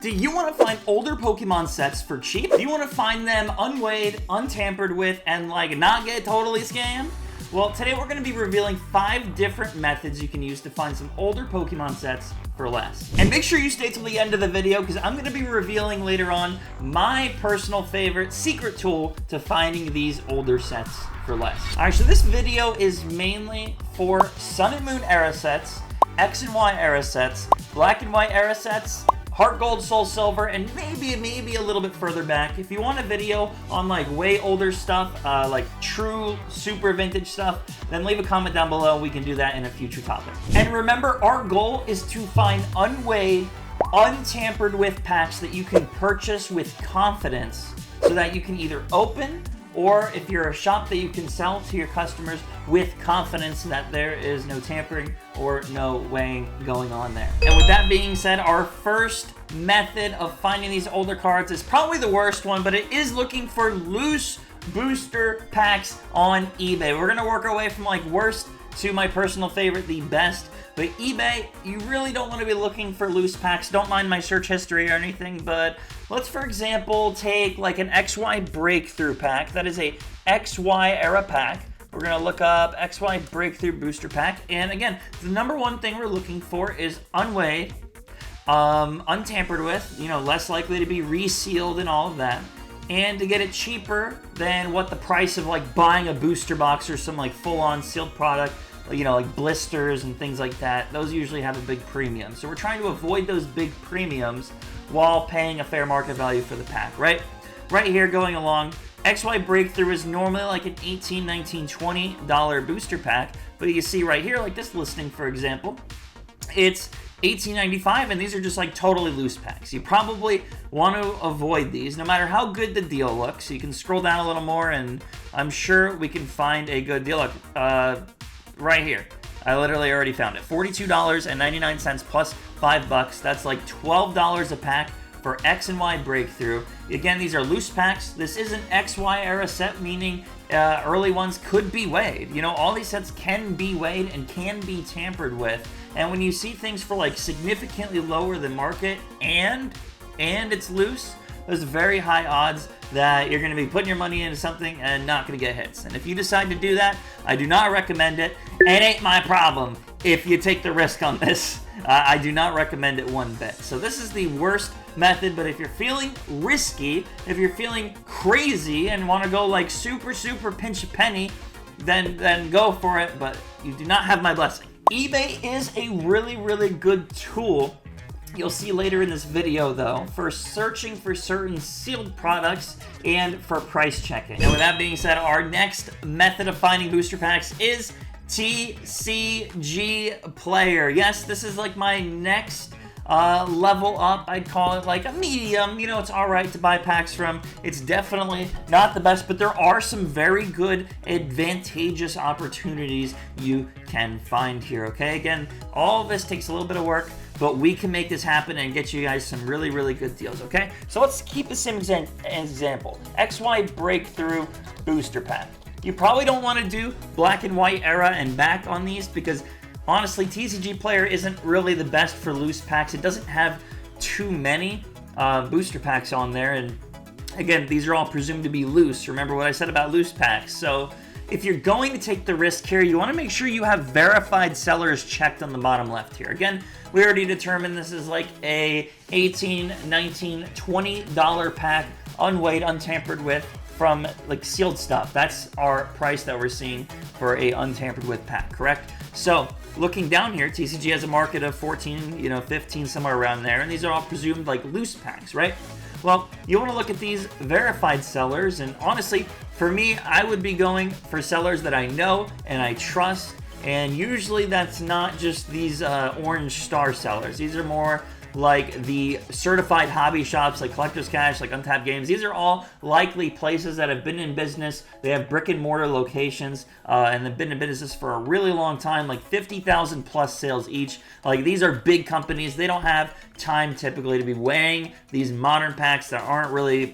Do you want to find older Pokemon sets for cheap? Do you want to find them unweighed, untampered with, and like not get totally scammed? Well, today we're going to be revealing 5 different methods you can use to find some older Pokemon sets for less. And make sure you stay till the end of the video because I'm going to be revealing later on my personal favorite secret tool to finding these older sets for less. Alright, so this video is mainly for Sun and Moon era sets, X and Y era sets, Black and White era sets, Heartgold, Soul Silver, and maybe a little bit further back. If you want a video on like way older stuff, like true super vintage stuff, then leave a comment down below. We can do that in a future topic. And remember, our goal is to find unweighed, untampered with packs that you can purchase with confidence so that you can either open, or if you're a shop that you can sell to your customers with confidence that there is no tampering or no weighing going on there. And with that being said, our first method of finding these older cards is probably the worst one, but it is looking for loose booster packs on eBay. We're gonna work our way from like worst to my personal favorite, the best. But eBay, you really don't want to be looking for loose packs. Don't mind my search history or anything, but let's, for example, take like an XY Breakthrough pack. That is a XY era pack. We're going to look up XY Breakthrough Booster Pack. And again, the number one thing we're looking for is unweighed, untampered with, you know, less likely to be resealed and all of that. And to get it cheaper than what the price of like buying a booster box or some like full-on sealed product, you know, like blisters and things like that, those usually have a big premium. So we're trying to avoid those big premiums while paying a fair market value for the pack, right? Right here going along, XY Breakthrough is normally like an $18, $19, $20 booster pack, but you see right here, like this listing, for example, it's $18.95, and these are just like totally loose packs. You probably want to avoid these no matter how good the deal looks. You can scroll down a little more and I'm sure we can find a good deal. Right here, I literally already found it. $42.99 plus $5. That's like $12 a pack for X and Y Breakthrough. Again, these are loose packs. This is an XY era set, meaning early ones could be weighed. You know, all these sets can be weighed and can be tampered with. And when you see things for like significantly lower than market and it's loose, there's very high odds that you're going to be putting your money into something and not going to get hits. And if you decide to do that, I do not recommend it. It ain't my problem if you take the risk on this. I do not recommend it one bit. So this is the worst method, but if you're feeling risky, if you're feeling crazy and want to go like super pinch a penny, then go for it, but you do not have my blessing. eBay is a really good tool. You'll see later in this video, though, for searching for certain sealed products and for price checking. And with that being said, our next method of finding booster packs is TCGplayer. Yes, this is like my next level up. I'd call it like a medium. You know, it's all right to buy packs from. It's definitely not the best, but there are some very good advantageous opportunities you can find here, okay? Again, all of this takes a little bit of work, but we can make this happen and get you guys some really good deals, okay? So let's keep the same example. XY Breakthrough Booster Pack. You probably don't want to do Black and White era and back on these because honestly, TCGplayer isn't really the best for loose packs. It doesn't have too many booster packs on there. And again, these are all presumed to be loose. Remember what I said about loose packs. So if you're going to take the risk here, you want to make sure you have verified sellers checked on the bottom left here. Again, we already determined this is like a $18, $19, $20 pack, unweighed, untampered with, from like sealed stuff. That's our price that we're seeing for a untampered with pack, correct? So looking down here, TCG has a market of 14, 15, somewhere around there, and these are all presumed like loose packs, right? Well, you want to look at these verified sellers, and honestly, for me, I would be going for sellers that I know and I trust, and usually that's not just these orange star sellers. These are more like the certified hobby shops like Collector's Cash, like Untapped Games. These are all likely places that have been in business. They have brick and mortar locations and they've been in business for a really long time, like 50,000 plus sales each. Like these are big companies. They don't have time typically to be weighing these modern packs that aren't really,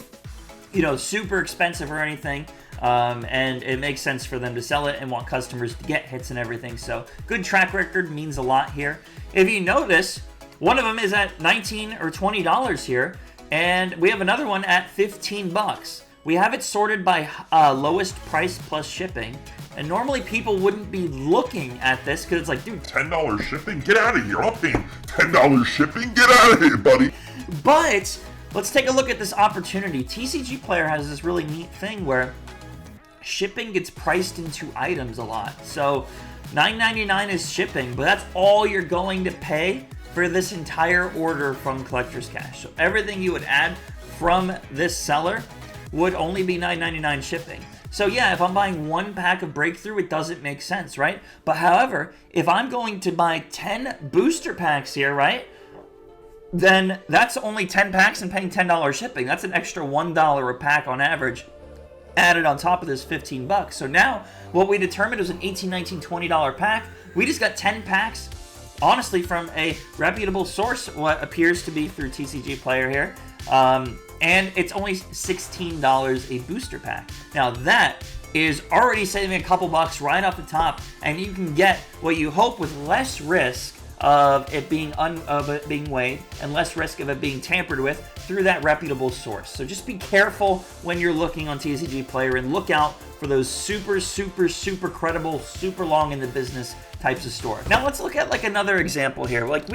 super expensive or anything. And it makes sense for them to sell it and want customers to get hits and everything. So good track record means a lot here. If you notice, One of them is at $19 or $20 here, and we have another one at 15 bucks. We have it sorted by lowest price plus shipping, and normally people wouldn't be looking at this because it's like, dude, $10 shipping? Get out of here. I'm paying $10 shipping? Get out of here, buddy. But let's take a look at this opportunity. TCGplayer has this really neat thing where shipping gets priced into items a lot. So $9.99 is shipping, but that's all you're going to pay for this entire order from Collector's Cash. So everything you would add from this seller would only be $9.99 shipping. So yeah, if I'm buying one pack of Breakthrough, it doesn't make sense, right? But however, if I'm going to buy 10 booster packs here, right? Then that's only 10 packs and paying $10 shipping. That's an extra $1 a pack on average added on top of this 15 bucks. So now what we determined was an $18, $19, $20 pack. We just got 10 packs, honestly, from a reputable source, what appears to be through TCGplayer here. And it's only $16 a booster pack. Now that is already saving a couple bucks right off the top, and you can get what you hope with less risk of it being weighed and less risk of it being tampered with through that reputable source. So just be careful when you're looking on TCGplayer and look out for those super credible, super long in the business types of store. Now let's look at like another example here. Like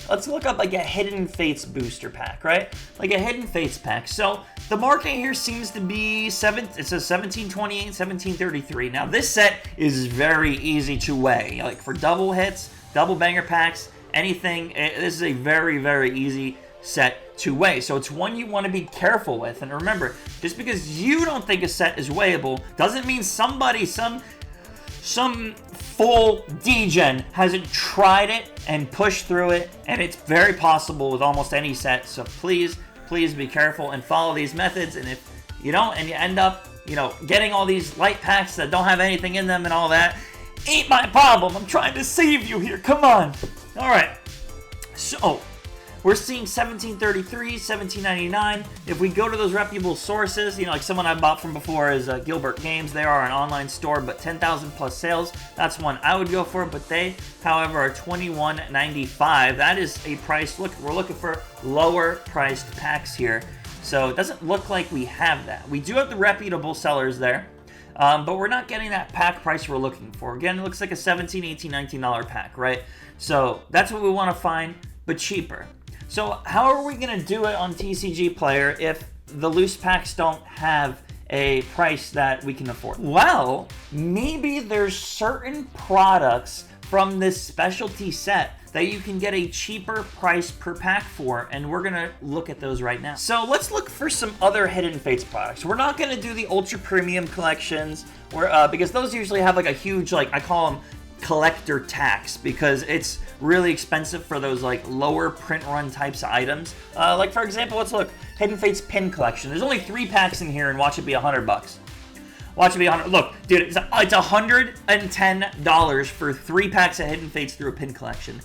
let's look up like a Hidden Fates booster pack, right? Like a Hidden Fates pack. So the market here seems to be it says 1728, 1733. Now this set is very easy to weigh. Like for double hits, double banger packs, anything, this is a very easy set to weigh. So it's one you want to be careful with. And remember, just because you don't think a set is weighable doesn't mean somebody, some full degen hasn't tried it and pushed through it, and it's very possible with almost any set. So please be careful and follow these methods. And if you don't, and you end up, getting all these light packs that don't have anything in them and all that, ain't my problem. I'm trying to save you here. Come on. All right. So we're seeing 1733, 1799. If we go to those reputable sources, like someone I bought from before is Gilbert Games. They are an online store, but 10,000 plus sales. That's one I would go for, but they, however, are $21.95. That is a price. Look, we're looking for lower priced packs here. So it doesn't look like we have that. We do have the reputable sellers there. But we're not getting that pack price we're looking for. Again, it looks like a $17, $18, $19 pack, right? So that's what we want to find, but cheaper. So how are we going to do it on TCGplayer if the loose packs don't have a price that we can afford? Well, maybe there's certain products from this specialty set that you can get a cheaper price per pack for, and we're gonna look at those right now. So let's look for some other Hidden Fates products. We're not gonna do the ultra premium collections, because those usually have like a huge, I call them collector tax, because it's really expensive for those lower print run types of items. Like for example, let's look, Hidden Fates pin collection. There's only 3 packs in here, and watch it be $100. Watch it be 100. Look, dude, it's $110 for 3 packs of Hidden Fates through a pin collection.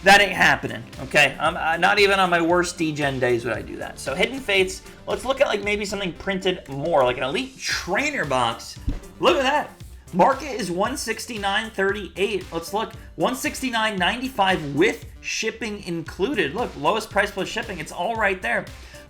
That ain't happening, okay? Not even on my worst degen days would I do that. So Hidden Fates, let's look at maybe something printed more, like an Elite Trainer box. Look at that. Market is $169.38. Let's look, $169.95 with shipping included. Look, lowest price plus shipping. It's all right there.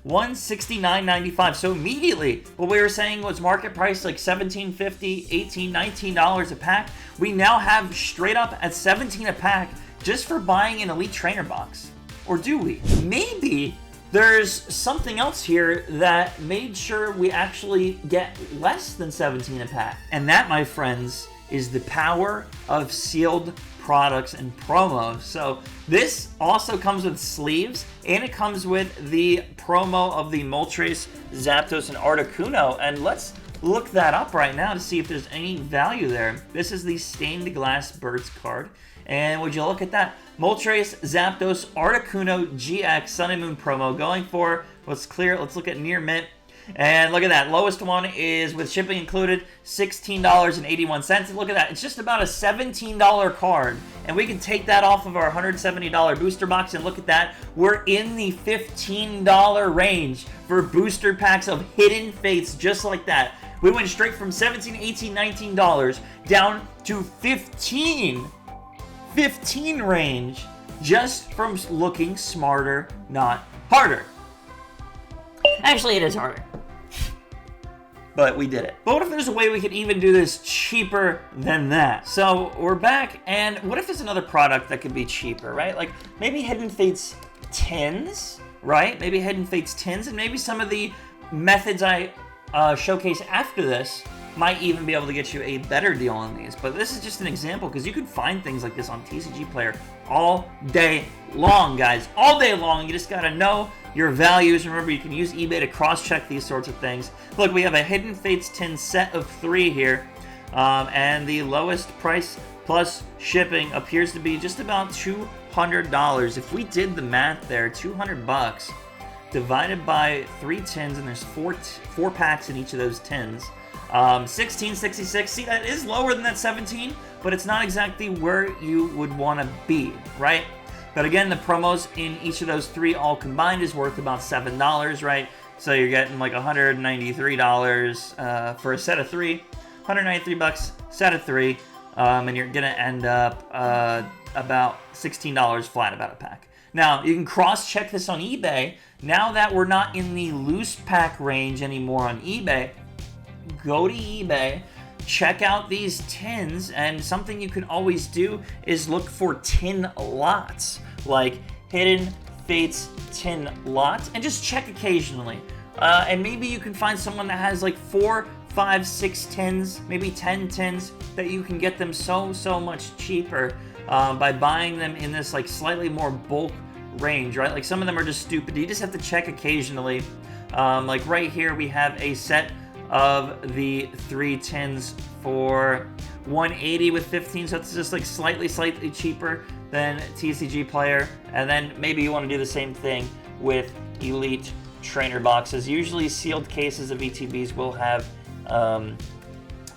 $169.95. So immediately, what we were saying was market price like $17.50, $18, $19 a pack. We now have straight up at $17 a pack just for buying an Elite Trainer box. Or do we? Maybe there's something else here that made sure we actually get less than $17 a pack. And that, my friends, is the power of sealed products and promos. So this also comes with sleeves, and it comes with the promo of the Moltres, Zapdos, and Articuno. And let's look that up right now to see if there's any value there. This is the Stained Glass Birds card. And would you look at that? Moltres, Zapdos, Articuno, GX, Sun and Moon promo going for, let's look at near mint. And look at that, lowest one is with shipping included, $16.81. Look at that, it's just about a $17 card. And we can take that off of our $170 booster box, and look at that, we're in the $15 range for booster packs of Hidden Fates just like that. We went straight from $17, $18, $19 down to $15 range just from looking smarter, not harder. Actually, it is harder. But we did it. But what if there's a way we could even do this cheaper than that? So we're back, and what if there's another product that could be cheaper, right? Like maybe Hidden Fates tins, right? Maybe Hidden Fates tins, and maybe some of the methods I showcase after this might even be able to get you a better deal on these. But this is just an example, because you can find things like this on TCGplayer all day long, guys. All day long. You just gotta know your values. Remember, you can use eBay to cross-check these sorts of things. Look, we have a Hidden Fates 10 set of 3 here, and the lowest price plus shipping appears to be just about $200. If we did the math there, 200 bucks divided by 3 tins, and there's four packs in each of those tins. 1666. See, that is lower than that 17, but it's not exactly where you would want to be, right? But again, the promos in each of those 3 all combined is worth about $7, right? So you're getting like $193 for a set of 3, 193 bucks set of 3, and you're gonna end up about $16 flat about a pack. Now, you can cross-check this on eBay. Now that we're not in the loose pack range anymore on eBay, go to eBay, check out these tins, and something you can always do is look for tin lots, like Hidden Fates tin lots, and just check occasionally. And maybe you can find someone that has like 4, 5, 6 tins, maybe 10 tins, that you can get them so much cheaper by buying them in this like slightly more bulk range, right? Like some of them are just stupid. You just have to check occasionally. Like right here we have a set of the 3 tins for $180 with 15, so it's just like slightly cheaper than TCGplayer. And then maybe you want to do the same thing with Elite Trainer boxes. Usually sealed cases of ETBs will have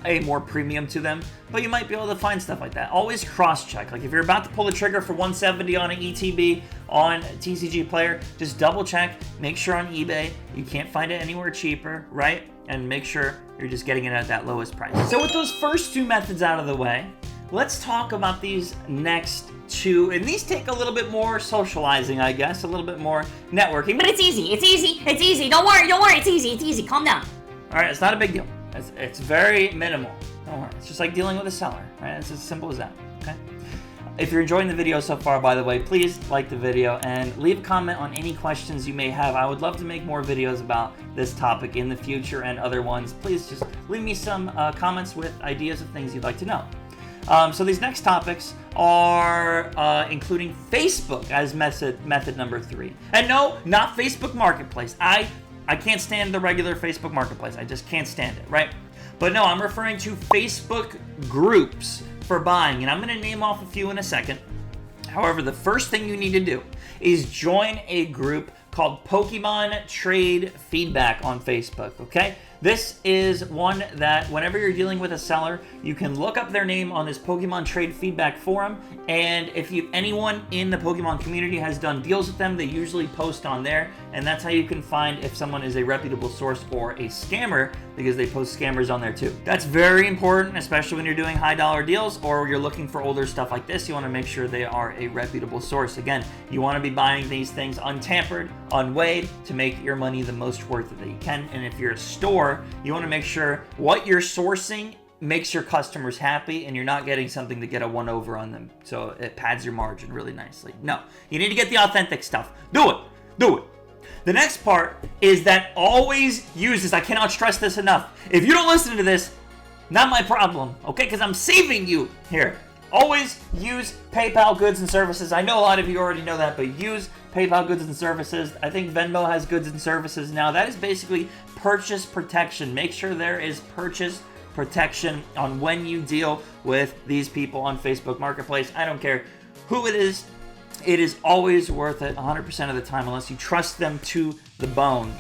a more premium to them, but you might be able to find stuff like that. Always cross-check. Like if you're about to pull the trigger for 170 on an ETB on TCGplayer, just double check, make sure on eBay you can't find it anywhere cheaper, right? And make sure you're just getting it at that lowest price. So with those first 2 methods out of the way, let's talk about these next 2, and these take a little bit more socializing, I guess, a little bit more networking. But it's easy. It's easy. It's easy. Don't worry. It's easy. It's easy. Calm down. All right, it's not a big deal. It's very minimal. Don't worry. It's just like dealing with a seller, right? It's as simple as that, okay? If you're enjoying the video so far, by the way, please like the video and leave a comment on any questions you may have. I would love to make more videos about this topic in the future and other ones. Please just leave me some comments with ideas of things you'd like to know. So these next topics are including Facebook as method number 3. And no, not Facebook Marketplace. I can't stand the regular Facebook Marketplace. I just can't stand it, right? But no, I'm referring to Facebook groups for buying, and I'm going to name off a few in a second. However, the first thing you need to do is join a group called Pokemon Trade Feedback on Facebook, okay? This is one that whenever you're dealing with a seller, you can look up their name on this Pokemon Trade Feedback forum, and if anyone in the Pokemon community has done deals with them, they usually post on there, and that's how you can find if someone is a reputable source or a scammer, because they post scammers on there too. That's very important, especially when you're doing high dollar deals or you're looking for older stuff like this. You want to make sure they are a reputable source. Again, you want to be buying these things untampered, unweighed, to make your money the most worth it that you can. And if you're a store, you want to make sure what you're sourcing makes your customers happy and you're not getting something to get a 1-over on them, so it pads your margin really nicely. No, you need to get the authentic stuff. Do it. The next part is that always use this. I cannot stress this enough. If you don't listen to this, not my problem, okay? Because I'm saving you here. Always use PayPal goods and services. I know a lot of you already know that, but use PayPal goods and services. I think Venmo has goods and services now. That is basically purchase protection. Make sure there is purchase protection on when you deal with these people on Facebook Marketplace. I don't care who it is. It is always worth it 100% of the time, unless you trust them to the bone.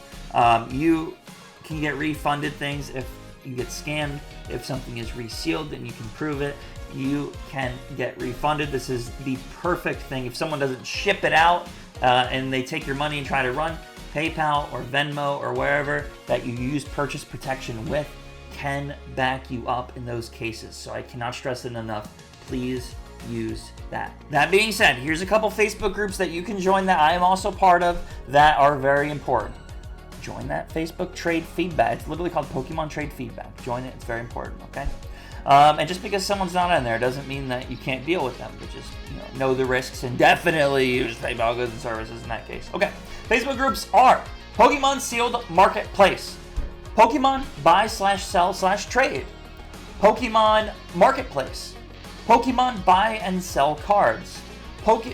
You can get refunded things if you get scammed. If something is resealed and you can prove it, you can get refunded. This is the perfect thing. If someone doesn't ship it out and they take your money and try to run, PayPal or Venmo or wherever that you use purchase protection with can back you up in those cases. So I cannot stress it enough. Please use that. That being said, here's a couple Facebook groups that you can join that I am also part of that are very important. Join that Facebook trade feedback. It's literally called Pokemon Trade Feedback. Join it. It's very important, okay? And just because someone's not in there doesn't mean that you can't deal with them. But just know the risks and definitely use PayPal goods and services in that case. Okay, Facebook groups are Pokemon Sealed Marketplace, Pokemon Buy/Sell/Trade, Pokemon Marketplace, Pokemon Buy and Sell Cards.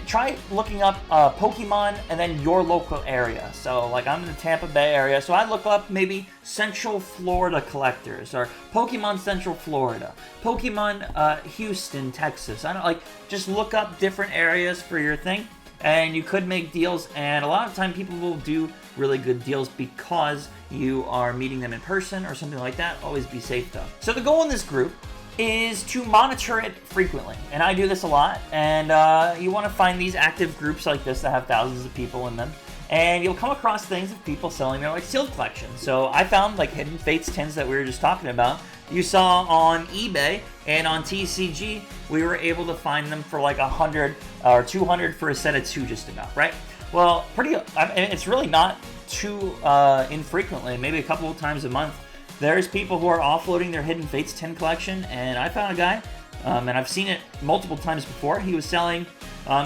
Try looking up Pokemon and then your local area. So like I'm in the Tampa Bay area, so I look up maybe Central Florida collectors or Pokemon Central Florida, Pokemon Houston, Texas. I don't like just look up different areas for your thing, and you could make deals. And a lot of time people will do really good deals because you are meeting them in person or something like that. Always be safe though. So the goal in this group is to monitor it frequently, and I do this a lot. And you want to find these active groups like this that have thousands of people in them, and you'll come across things of people selling their like sealed collections. So I found like Hidden Fates tins that we were just talking about. You saw on eBay and on TCG, we were able to find them for like 100 or 200 for a set of 2 just about, right? Well, it's really not too infrequently, maybe a couple of times a month. There's people who are offloading their Hidden Fates tin collection, and I found a guy, and I've seen it multiple times before. He was selling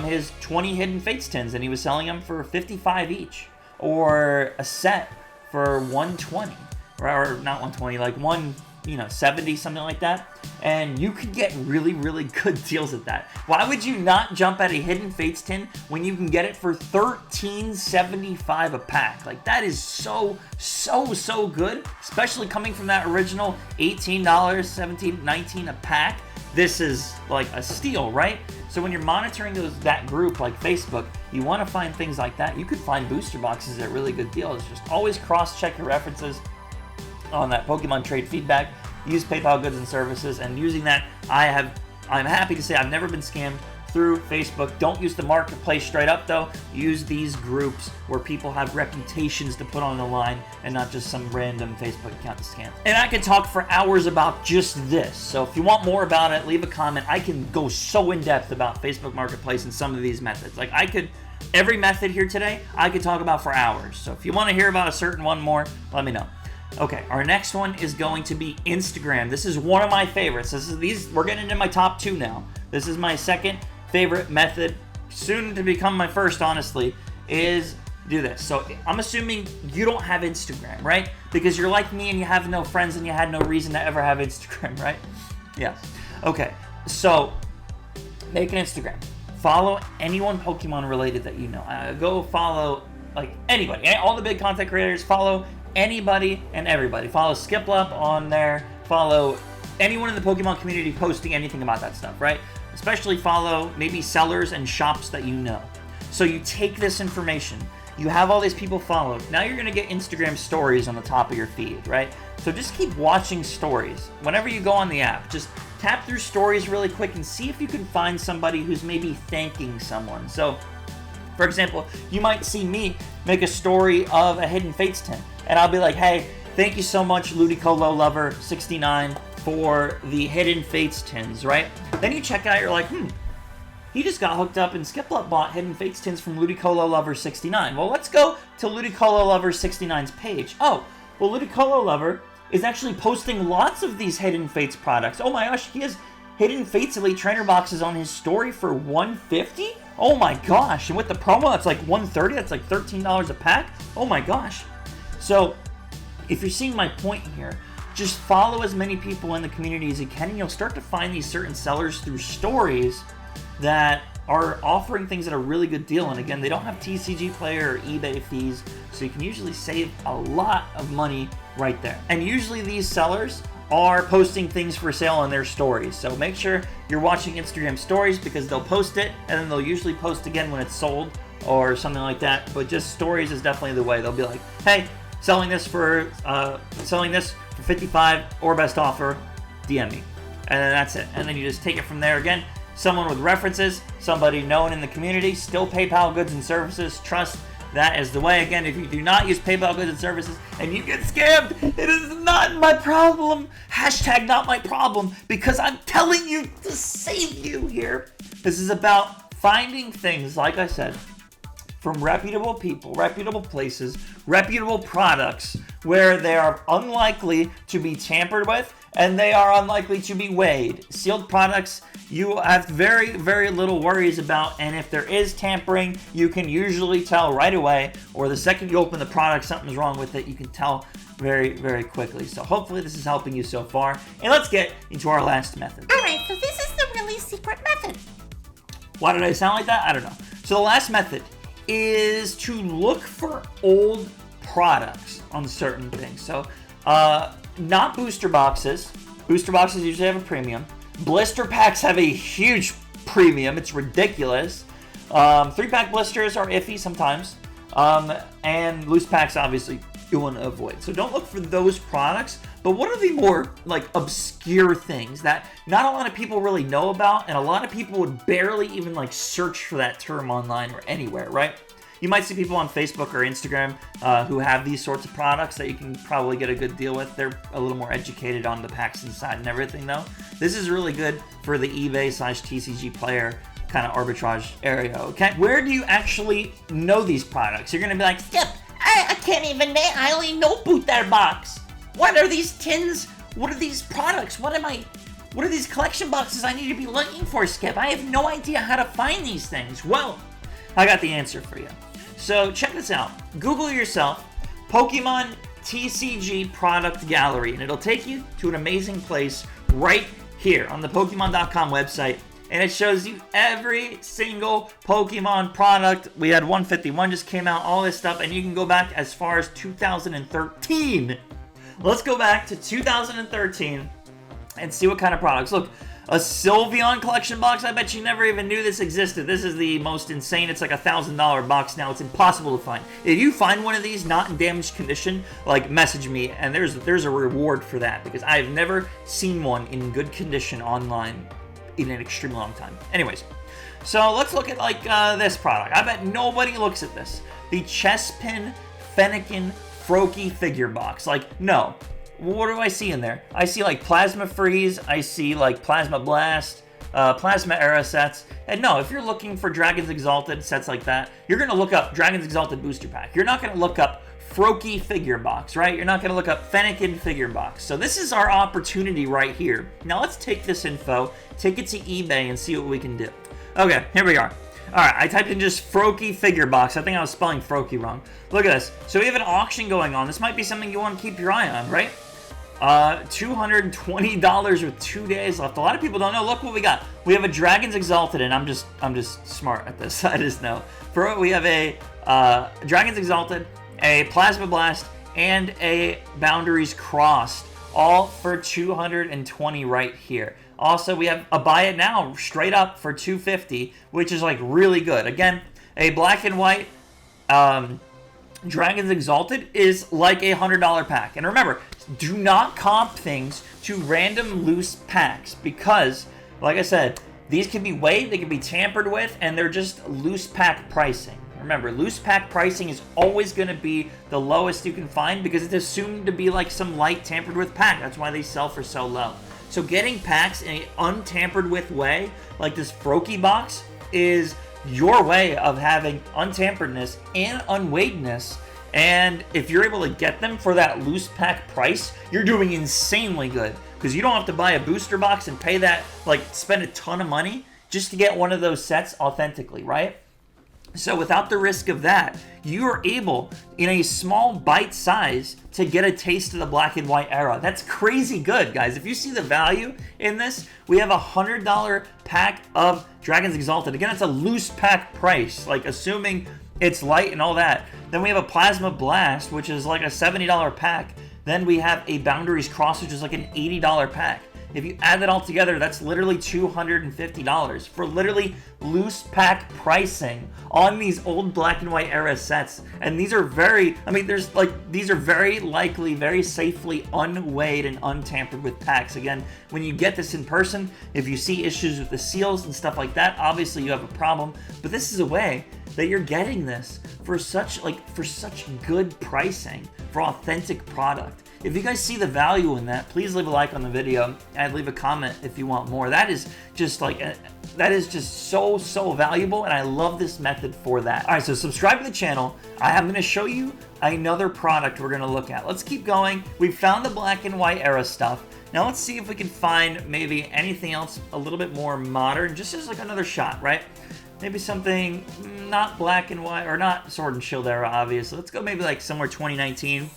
his 20 Hidden Fates tins, and he was selling them for 55 each, or a set for 120, or not 120, like 170, something like that. And you could get really, really good deals at that. Why would you not jump at a Hidden Fates tin when you can get it for $13.75 a pack? Like that is so good, especially coming from that original $18, $17, $19 a pack. This is like a steal, right? So when you're monitoring that group like Facebook, you want to find things like that. You could find booster boxes at really good deals. Just always cross-check your references on that Pokemon Trade Feedback. Use PayPal goods and services, and using that, I'm happy to say I've never been scammed through Facebook. Don't use the marketplace straight up though. Use these groups where people have reputations to put on the line and not just some random Facebook account to scam. And I could talk for hours about just this. So if you want more about it, leave a comment. I can go so in depth about Facebook Marketplace and some of these methods. Like every method here today, I could talk about for hours. So if you want to hear about a certain one more, let me know. Okay, our next one is going to be Instagram. This is one of my favorites. We're getting into my top 2 now. This is my second favorite method, soon to become my first, honestly, is do this. So I'm assuming you don't have Instagram, right? Because you're like me and you have no friends and you had no reason to ever have Instagram, right? Yeah. Okay, so make an Instagram. Follow anyone Pokemon related that you know. Go follow like anybody, all the big content creators. Follow anybody and everybody. Follow Skiplup on there. Follow anyone in the Pokemon community posting anything about that stuff, right? Especially follow maybe sellers and shops that you know. So you take this information, you have all these people followed. Now you're gonna get Instagram stories on the top of your feed, right? So just keep watching stories. Whenever you go on the app, just tap through stories really quick and see if you can find somebody who's maybe thanking someone. So, for example, you might see me make a story of a Hidden Fates tin, and I'll be like, hey, thank you so much, Ludicolo Lover 69, for the Hidden Fates tins, right? Then you check out, you're like, he just got hooked up and Skiplup bought Hidden Fates tins from Ludicolo Lover 69. Well, let's go to Ludicolo Lover 69's page. Oh, well, Ludicolo Lover is actually posting lots of these Hidden Fates products. Oh my gosh, he has Hidden Fates Elite Trainer boxes on his story for $150? Oh my gosh, and with the promo, it's like $130, that's like $13 a pack? Oh my gosh. So, if you're seeing my point here, just follow as many people in the community as you can, and you'll start to find these certain sellers through stories that are offering things at a really good deal. And again, they don't have TCGplayer or eBay fees, so you can usually save a lot of money right there. And usually these sellers are posting things for sale on their stories. So make sure you're watching Instagram stories, because they'll post it and then they'll usually post again when it's sold or something like that. But just stories is definitely the way. They'll be like, hey, selling this for 55 or best offer, DM me. And then that's it. And then you just take it from there. Again, someone with references, somebody known in the community, still PayPal goods and services, trust, that is the way. Again, if you do not use PayPal goods and services and you get scammed, it is not my problem. Hashtag not my problem, because I'm telling you to save you here. This is about finding things, like I said, from reputable people, reputable places, reputable products where they are unlikely to be tampered with and they are unlikely to be weighed. Sealed products you have very, very little worries about, and if there is tampering, you can usually tell right away, or the second you open the product, something's wrong with it, you can tell very, very quickly. So hopefully this is helping you so far, and let's get into our last method. Alright, so this is the really secret method. Why did I sound like that? I don't know. So the last method is to look for old products on certain things. So, not booster boxes. Booster boxes usually have a premium. Blister packs have a huge premium. It's ridiculous. 3-pack blisters are iffy sometimes. And loose packs, obviously, you want to avoid. So don't look for those products. But what are the more, obscure things that not a lot of people really know about, and a lot of people would barely even, search for that term online or anywhere, right? You might see people on Facebook or Instagram who have these sorts of products that you can probably get a good deal with. They're a little more educated on the packs inside and everything, though. This is really good for the eBay/TCGplayer kind of arbitrage area, okay? Where do you actually know these products? You're going to be like, Skip, I can't even name. I only know booster box. what are these tins? What are these products? What are these collection boxes I need to be looking for, Skip? I have no idea how to find these things. Well, I got the answer for you. So check this out. Google yourself Pokemon TCG product gallery, and it'll take you to an amazing place right here on the Pokemon.com website. And it shows you every single Pokemon product. We had 151 just came out, all this stuff, and you can go back as far as 2013. Let's go back to 2013 and see what kind of products. Look, a Sylveon collection box. I bet you never even knew this existed. This is the most insane. It's like $1,000 box now. It's impossible to find. If you find one of these not in damaged condition, message me, and there's a reward for that, because I've never seen one in good condition online in an extremely long time. Anyways, so let's look at this product. I bet nobody looks at this. The Chespin Fennekin Froakie figure box. No. What do I see in there? I see Plasma Freeze, I see Plasma Blast, Plasma Era sets. And no, if you're looking for Dragons Exalted sets like that, you're going to look up Dragons Exalted Booster Pack. You're not going to look up Froakie figure box, right? You're not going to look up Fennekin figure box. So this is our opportunity right here. Now let's take this info, take it to eBay, and see what we can do. Okay, here we are. Alright, I typed in just Froakie figure box. I think I was spelling Froakie wrong. Look at this. So we have an auction going on. This might be something you want to keep your eye on, right? $220 with 2 days left. A lot of people don't know. Look what we got. We have a Dragons Exalted, and I'm just smart at this. I just know. We have a Dragons Exalted, a Plasma Blast, and a Boundaries Crossed, all for $220 right here. Also, we have a buy it now straight up for $250, which is really good. Again, a black and white Dragons Exalted is like a $100 pack. And remember, do not comp things to random loose packs, because, like I said, these can be weighed, they can be tampered with, and they're just loose pack pricing. Remember, loose pack pricing is always going to be the lowest you can find, because it's assumed to be some light tampered with pack. That's why they sell for so low. So getting packs in an untampered with way, like this Froakie box, is your way of having untamperedness and unweightedness. And if you're able to get them for that loose pack price, you're doing insanely good, because you don't have to buy a booster box and pay that, spend a ton of money just to get one of those sets authentically, right? So without the risk of that, you are able, in a small bite size, to get a taste of the black and white era. That's crazy good, guys. If you see the value in this, we have a $100 pack of Dragons Exalted. Again, it's a loose pack price, assuming it's light and all that. Then we have a Plasma Blast, which is a $70 pack. Then we have a Boundaries Cross, which is an $80 pack. If you add that all together, that's literally $250 for literally loose pack pricing on these old black and white era sets. And these are these are very likely, very safely unweighed and untampered with packs. Again, when you get this in person, if you see issues with the seals and stuff like that, obviously you have a problem. But this is a way that you're getting this for such good pricing, for authentic product. If you guys see the value in that, please leave a like on the video and leave a comment if you want more. That is just so valuable, and I love this method for that. All right, so subscribe to the channel. I am going to show you another product we're going to look at. Let's keep going. We've found the black and white era stuff. Now let's see if we can find maybe anything else a little bit more modern, just as like another shot, right? Maybe something not black and white, or not Sword and Shield era, obviously. Let's go maybe like somewhere 2019.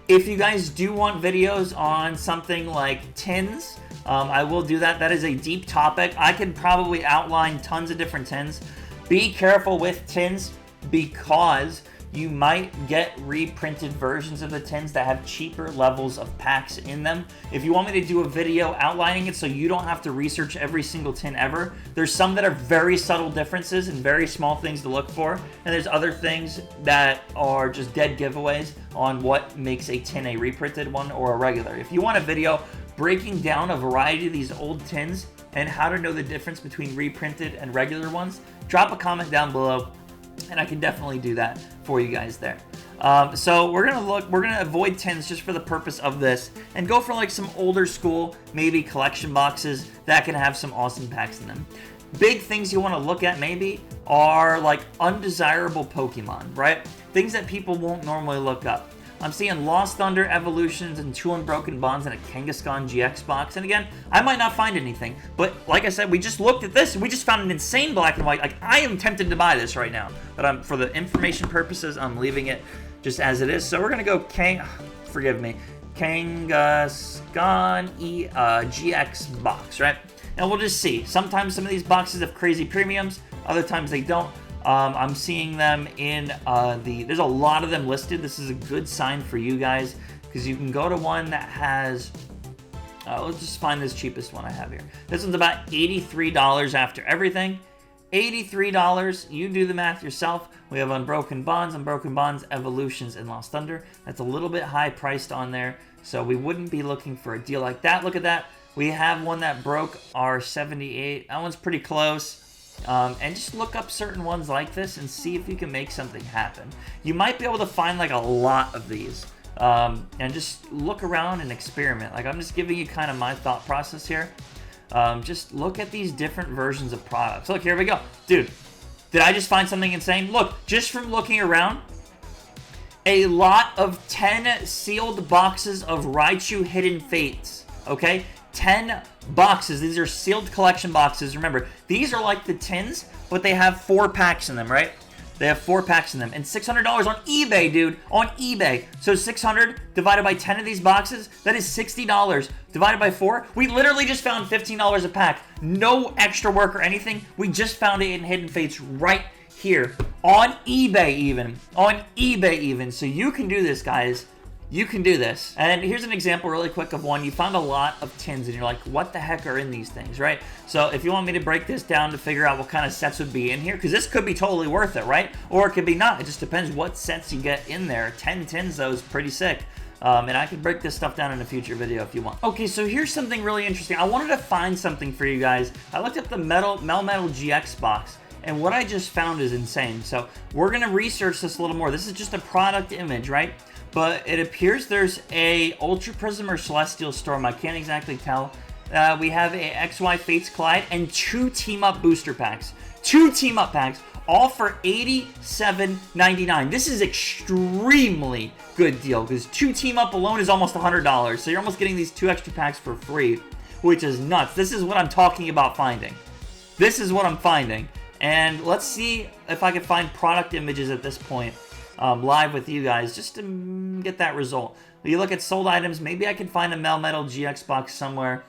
If you guys do want videos on something like tins, I will do that. That is a deep topic. I could probably outline tons of different tins. Be careful with tins, because you might get reprinted versions of the tins that have cheaper levels of packs in them. If you want me to do a video outlining it so you don't have to research every single tin ever, there's some that are very subtle differences and very small things to look for, and there's other things that are just dead giveaways on what makes a tin a reprinted one or a regular. If you want a video breaking down a variety of these old tins and how to know the difference between reprinted and regular ones, drop a comment down below, and I can definitely do that for you guys there. So we're gonna avoid tins just for the purpose of this, and go for like some older school, maybe collection boxes that can have some awesome packs in them. Big things you want to look at maybe are like undesirable Pokemon, right? Things that people won't normally look up. I'm seeing Lost Thunder Evolutions and 2 Unbroken Bonds and a Kangaskhan GX box. And again, I might not find anything, but like I said, we just looked at this and we just found an insane black and white. Like, I am tempted to buy this right now, but for the information purposes, I'm leaving it just as it is. So we're gonna go Kangaskhan GX box, right? And we'll just see. Sometimes some of these boxes have crazy premiums, other times they don't. I'm seeing them in there's a lot of them listed. This is a good sign for you guys, because you can go to one that has, let's just find this cheapest one I have here. This one's about $83 after everything. $83, you do the math yourself. We have Unbroken Bonds, Evolutions, and Lost Thunder. That's a little bit high priced on there, so we wouldn't be looking for a deal like that. Look at that. We have one that broke our 78. That one's pretty close. And just look up certain ones like this and see if you can make something happen. You might be able to find like a lot of these, and just look around and experiment. Like, I'm just giving you kind of my thought process here. Just look at these different versions of products. Look, here we go. Dude, did I just find something insane? Look, just from looking around, a lot of 10 sealed boxes of Raichu Hidden Fates, okay? 10 boxes. These are sealed collection boxes. Remember, these are like the tins, but they have 4 packs in them, right? They have 4 packs in them. And $600 on eBay, dude. On eBay. So 600 divided by 10 of these boxes, that is $60. Divided by 4, we literally just found $15 a pack. No extra work or anything. We just found it in Hidden Fates right here. On eBay even. On eBay even. So you can do this, guys. You can do this. And here's an example really quick of one. You found a lot of tins and you're like, what the heck are in these things, right? So if you want me to break this down to figure out what kind of sets would be in here, because this could be totally worth it, right? Or it could be not. It just depends what sets you get in there. 10 tins, though, is pretty sick. And I can break this stuff down in a future video if you want. Okay, so here's something really interesting. I wanted to find something for you guys. I looked up the Melmetal GX box, and what I just found is insane. So we're going to research this a little more. This is just a product image, right? But it appears there's a Ultra Prism or Celestial Storm. I can't exactly tell. We have a XY Fates Collide and 2 team-up booster packs. 2 team-up packs, all for $87.99. This is extremely good deal, because 2 team-up alone is almost $100. So you're almost getting these 2 extra packs for free, which is nuts. This is what I'm talking about finding. This is what I'm finding. And let's see if I can find product images at this point. Live with you guys, just to get that result. You look at sold items, maybe I can find a Melmetal GX box somewhere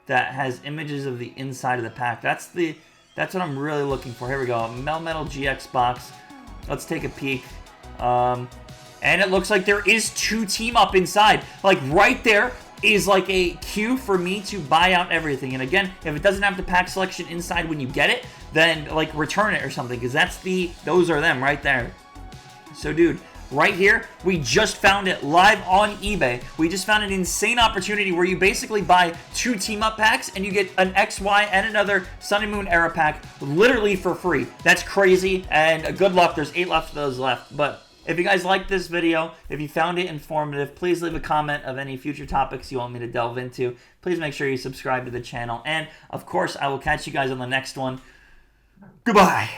that has images of the inside of the pack. That's what I'm really looking for. Here we go, Melmetal GX box. Let's take a peek. And it looks like there is 2 team up inside. Like right there is like a cue for me to buy out everything. And again, if it doesn't have the pack selection inside when you get it, then like return it or something, because those are them right there. So dude, right here, we just found it live on eBay. We just found an insane opportunity where you basically buy 2 team-up packs and you get an XY and another Sun and Moon era pack literally for free. That's crazy, and good luck. There's 8 left of those left. But if you guys liked this video, if you found it informative, please leave a comment of any future topics you want me to delve into. Please make sure you subscribe to the channel. And, of course, I will catch you guys on the next one. Goodbye.